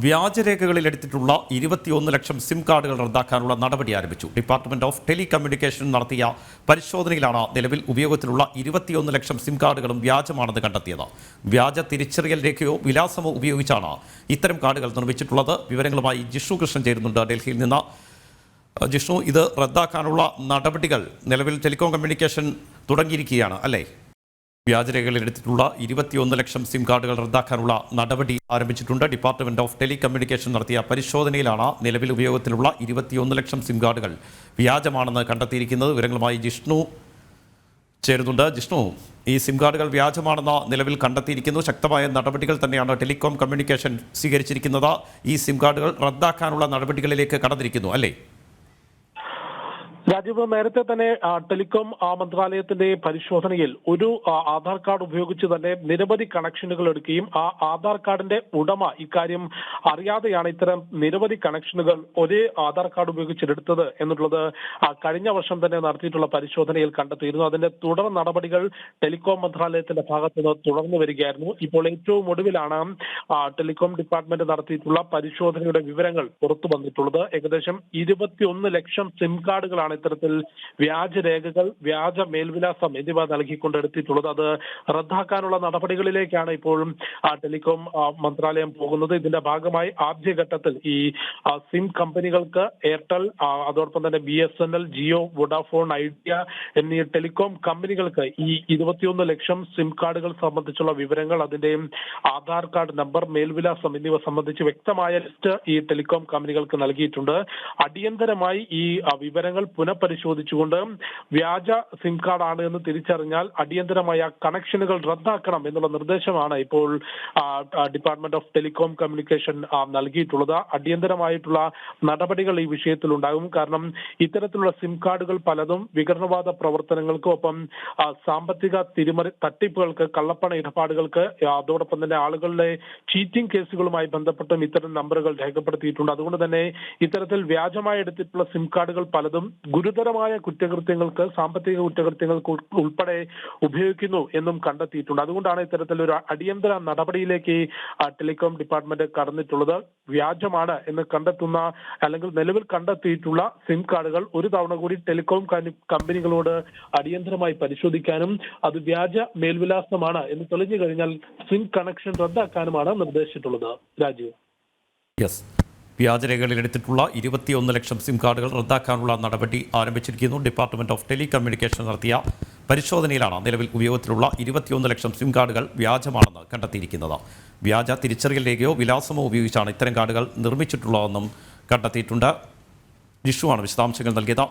വ്യാജരേഖകളിൽ എടുത്തിട്ടുള്ള 21 ലക്ഷം സിം കാർഡുകൾ റദ്ദാക്കാനുള്ള നടപടി ആരംഭിച്ചു. ഡിപ്പാർട്ട്മെന്റ് ഓഫ് ടെലികമ്മ്യൂണിക്കേഷൻ നടത്തിയ പരിശോധനയിലാണ് നിലവിൽ ഉപയോഗത്തിലുള്ള 21 ലക്ഷം സിം കാർഡുകളും വ്യാജമാണെന്ന് കണ്ടെത്തിയത്. വ്യാജ തിരിച്ചറിയൽ രേഖയോ വിലാസമോ ഉപയോഗിച്ചാണ് ഇത്തരം കാർഡുകൾ നിർമ്മിച്ചിട്ടുള്ളത്. വിവരങ്ങളുമായി ജിഷ്ണു കൃഷ്ണൻ ചേരുന്നുണ്ട് ഡൽഹിയിൽ നിന്ന്. ജിഷ്ണു, ഇത് റദ്ദാക്കാനുള്ള നടപടികൾ നിലവിൽ ടെലികോം കമ്മ്യൂണിക്കേഷൻ തുടങ്ങിയിരിക്കുകയാണ് അല്ലേ? വ്യാജരേഖകളിൽ എടുത്തിട്ടുള്ള 21 ലക്ഷം സിം കാർഡുകൾ റദ്ദാക്കാനുള്ള നടപടി ആരംഭിച്ചിട്ടുണ്ട്. ഡിപ്പാർട്ട്മെന്റ് ഓഫ് ടെലികമ്മ്യൂണിക്കേഷൻ നടത്തിയ പരിശോധനയിലാണ് നിലവിൽ ഉപയോഗത്തിലുള്ള 21 ലക്ഷം സിം കാർഡുകൾ വ്യാജമാണെന്ന് കണ്ടെത്തിയിരിക്കുന്നത്. വിവരങ്ങളുമായി ജിഷ്ണു ചേരുന്നുണ്ട്. ജിഷ്ണു, ഈ സിം കാർഡുകൾ വ്യാജമാണെന്ന് നിലവിൽ കണ്ടെത്തിയിരിക്കുന്നു. ശക്തമായ നടപടികൾ തന്നെയാണ് ടെലികോം കമ്മ്യൂണിക്കേഷൻ സ്വീകരിച്ചിരിക്കുന്നത്. ഈ സിം കാർഡുകൾ റദ്ദാക്കാനുള്ള നടപടികളിലേക്ക് കടന്നിരിക്കുന്നു അല്ലേ? രാജീവ്, നേരത്തെ തന്നെ ടെലികോം മന്ത്രാലയത്തിന്റെ പരിശോധനയിൽ ഒരു ആധാർ കാർഡ് ഉപയോഗിച്ച് തന്നെ നിരവധി കണക്ഷനുകൾ എടുക്കുകയും ആ ആധാർ കാർഡിന്റെ ഉടമ ഇക്കാര്യം അറിയാതെയാണ് ഇത്തരം നിരവധി കണക്ഷനുകൾ ഒരേ ആധാർ കാർഡ് ഉപയോഗിച്ചെടുത്തത് എന്നുള്ളത് കഴിഞ്ഞ വർഷം തന്നെ നടത്തിയിട്ടുള്ള പരിശോധനയിൽ കണ്ടെത്തിയിരുന്നു. അതിന്റെ തുടർ നടപടികൾ ടെലികോം മന്ത്രാലയത്തിന്റെ ഭാഗത്ത് നിന്ന് തുടർന്നു വരികയായിരുന്നു. ഇപ്പോൾ ഏറ്റവും ഒടുവിലാണ് ടെലികോം ഡിപ്പാർട്ട്മെന്റ് നടത്തിയിട്ടുള്ള പരിശോധനയുടെ വിവരങ്ങൾ പുറത്തു വന്നിട്ടുള്ളത്. ഏകദേശം 21 ലക്ഷം സിം കാർഡുകളാണ് ഇത്തരത്തിൽ വ്യാജരേഖകൾ, വ്യാജ മേൽവിലാസം എന്നിവ നൽകിക്കൊണ്ടെടുത്തിട്ടുള്ളത്. അത് റദ്ദാക്കാനുള്ള നടപടികളിലേക്കാണ് ഇപ്പോഴും ടെലികോം മന്ത്രാലയം പോകുന്നത്. ഇതിന്റെ ഭാഗമായി ആദ്യഘട്ടത്തിൽ ഈ സിം കമ്പനികൾക്ക് എയർടെൽ, അതോടൊപ്പം തന്നെ BSNL, ജിയോ, വോഡാഫോൺ, ഐഡിയ എന്നീ ടെലികോം കമ്പനികൾക്ക് ഈ 21 ലക്ഷം സിം കാർഡുകൾ സംബന്ധിച്ചുള്ള വിവരങ്ങൾ, അതിന്റെയും ആധാർ കാർഡ് നമ്പർ, മേൽവിലാസം എന്നിവ സംബന്ധിച്ച് വ്യക്തമായ ലിസ്റ്റ് ഈ ടെലികോം കമ്പനികൾക്ക് നൽകിയിട്ടുണ്ട്. അടിയന്തരമായി ഈ വിവരങ്ങൾ പുനഃപരിശോധിച്ചുകൊണ്ട് വ്യാജ സിം കാർഡാണ് എന്ന് തിരിച്ചറിഞ്ഞാൽ അടിയന്തരമായ കണക്ഷനുകൾ റദ്ദാക്കണം എന്നുള്ള നിർദ്ദേശമാണ് ഇപ്പോൾ ഡിപ്പാർട്ട്മെന്റ് ഓഫ് ടെലികോം കമ്മ്യൂണിക്കേഷൻ നൽകിയിട്ടുള്ളത്. അടിയന്തരമായിട്ടുള്ള നടപടികൾ ഈ വിഷയത്തിൽ ഉണ്ടാകും. കാരണം ഇത്തരത്തിലുള്ള സിം കാർഡുകൾ പലതും വിഘടനവാദ പ്രവർത്തനങ്ങൾക്ക്, ഒപ്പം സാമ്പത്തിക തട്ടിപ്പുകൾക്ക്, കള്ളപ്പണ ഇടപാടുകൾക്ക്, അതോടൊപ്പം തന്നെ ആളുകളുടെ ചീറ്റിംഗ് കേസുകളുമായി ബന്ധപ്പെട്ടും ഇത്തരം നമ്പറുകൾ രേഖപ്പെടുത്തിയിട്ടുണ്ട്. അതുകൊണ്ട് തന്നെ ഇത്തരത്തിൽ വ്യാജമായി എടുത്തിട്ടുള്ള സിം കാർഡുകൾ പലതും ഗുരുതരമായ കുറ്റകൃത്യങ്ങൾക്ക്, സാമ്പത്തിക കുറ്റകൃത്യങ്ങൾക്ക് ഉൾപ്പെടെ ഉപയോഗിക്കുന്നു എന്നും കണ്ടെത്തിയിട്ടുണ്ട്. അതുകൊണ്ടാണ് ഇത്തരത്തിലൊരു അടിയന്തര നടപടിയിലേക്ക് ടെലികോം ഡിപ്പാർട്ട്മെന്റ് കടന്നിട്ടുള്ളത്. വ്യാജമാണ് എന്ന് കണ്ടെത്തുന്ന അല്ലെങ്കിൽ നിലവിൽ കണ്ടെത്തിയിട്ടുള്ള സിം കാർഡുകൾ ഒരു തവണ കൂടി ടെലികോം കമ്പനികളോട് അടിയന്തരമായി പരിശോധിക്കാനും അത് വ്യാജ മേൽവിലാസമാണ് എന്ന് തെളിഞ്ഞു കഴിഞ്ഞാൽ സിം കണക്ഷൻ റദ്ദാക്കാനുമാണ് നിർദ്ദേശിച്ചിട്ടുള്ളത്. രാജീവ്, വ്യാജരേഖകളിൽ എടുത്തിട്ടുള്ള 21 ലക്ഷം സിം കാർഡുകൾ റദ്ദാക്കാനുള്ള നടപടി ആരംഭിച്ചിരിക്കുന്നു. ഡിപ്പാർട്ട്മെന്റ് ഓഫ് ടെലികമ്മ്യൂണിക്കേഷൻ നടത്തിയ പരിശോധനയിലാണ് നിലവിൽ ഉപയോഗത്തിലുള്ള 21 ലക്ഷം സിം കാർഡുകൾ വ്യാജമാണെന്ന് കണ്ടെത്തിയിരിക്കുന്നത്. വ്യാജ തിരിച്ചറിയൽ രേഖയോ വിലാസമോ ഉപയോഗിച്ചാണ് ഇത്തരം കാർഡുകൾ നിർമ്മിച്ചിട്ടുള്ളതെന്നും കണ്ടെത്തിയിട്ടുണ്ട്. ജിഷുവാണ് വിശദാംശങ്ങൾ നൽകിയത്.